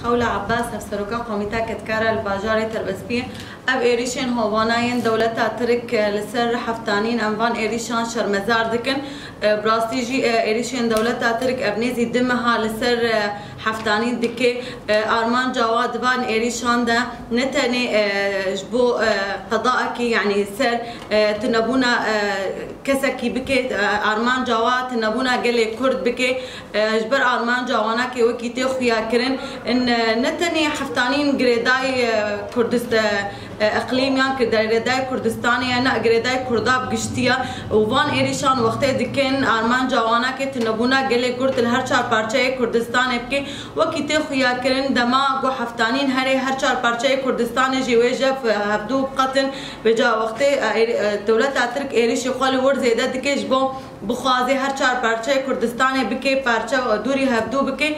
خولة عباس هفسروكا قوميتا كتكارا الباجاري تربسبين اب ايريشن هواناين دولتا ترك لسر حفتانين انفان ايريشان شرمزار دكن براستيجي ايريشن دولتا ترك ابنيزي دمها لسر حفتانين دكي ارمان جواد فان ايريشان دا نتني جبو قضاءك يعني سر تنبونا كسكي بكي ارمان جواد تنبونا قلي كرد بكي جبر ارمان جوانا كي وكي تخويا كرن ان نتني حفتانين جريداي كردستان اقليميان كرداي كردستاني انا جريداي كردا بقشتيا وفان ايريشان وقتي دكن ارمان جوانا كي تنبونا قلي كرد الهر چار پارچه كردستان بكي وكي تخويا كرن دما جو حفتانين هر چار پارچه كردستان جويجه هبدو قطن بجا وقتي دولت اترك ايريش قال ور زياده دكش بو بخوازي هر چار پارچه كردستان بكي پارچه دوري هبدو بكي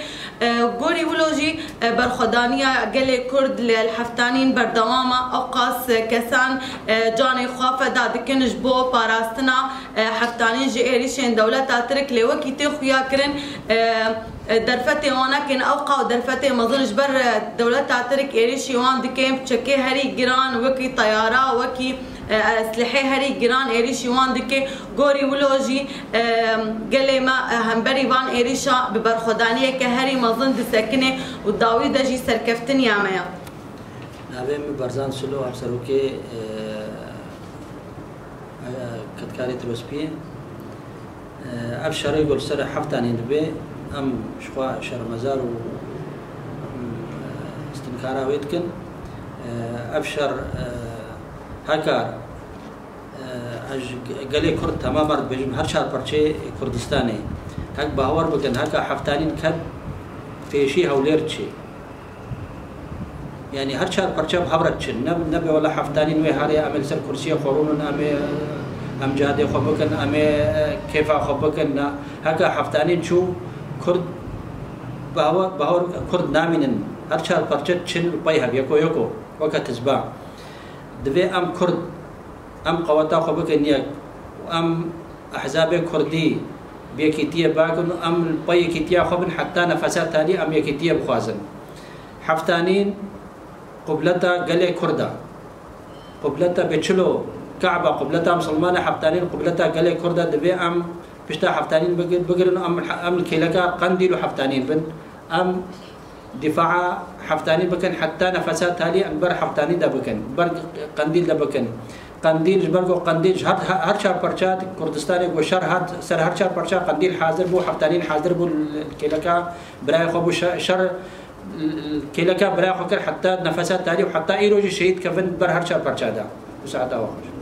گوري ولوجي برخدانيه قلي كرد للحفتانين بردوامه اوقاس كسان جاني خوافه دادكنج بو باراستنا حفتانين جي ايريشن دولت اترك لوكي تخويا كرن درفتي وانا كن اوقع درفتي مظلش بر دولت اترك ايريشي وان دكيم تشكي هري جيران وكي طياره وكي اسلحه هري جيران ايريشي وان دكي غوري ولوجي قالي ما همبري وان ايريشا ببرخدانيه كهري مظن دسكنه وداوي دجي سركفتني ياميا نابم برزان سلو ابسروكي كتكاري تروسبي ابشر يقول سر حفتاني دبي ام شخوا شرمزار و استنكارا ويتكن ابشر هكار قالي كرد تماما بجم هر شهر برشي كردستاني هك باور بكن هكا حفتانين كد في شيء هوليرتشي يعني هر شهر برشي بحبرتشن نبي ولا حفتانين وهاري عمل سر كرسي خورون ام جادي خبكن ام كيف خبكن هكا حفتانين شو كرد باور كرد نامين هر شهر برشي تشن بايها يكو وقت تزبا دبي ام كرد ام قواتا خبكن يك ام احزاب كردي بيكيتيه باكن ام بايكيتيه خبن حتى نفسات تالي ام يكيتيه بخوازن حفتانين قبلتا قلي كردا قبلتا بتشلو كعبه قبلتا مسلمانه حفتانين قبلتا قلي كردا دبي ام بشتا حفتانين بقرن ام الكيلكا قنديل وحفتانين بن ام دفاع حفتانين بكن حتى نفسات تالي ام بر حفتانين دا بكن بر قنديل دا بكن قنديل جبرگو قنديل هر چار پرچات كردستاني و شهر هاد سر هر چار پرچا قنديل حاضر بو حفتانين حاضر بو الكيلكا براي خو شر الكيلكا براي خو حتى نفسات تالي وحتى ايروج شهيد كفن بر هر چار پرچا دا وساعتها وخش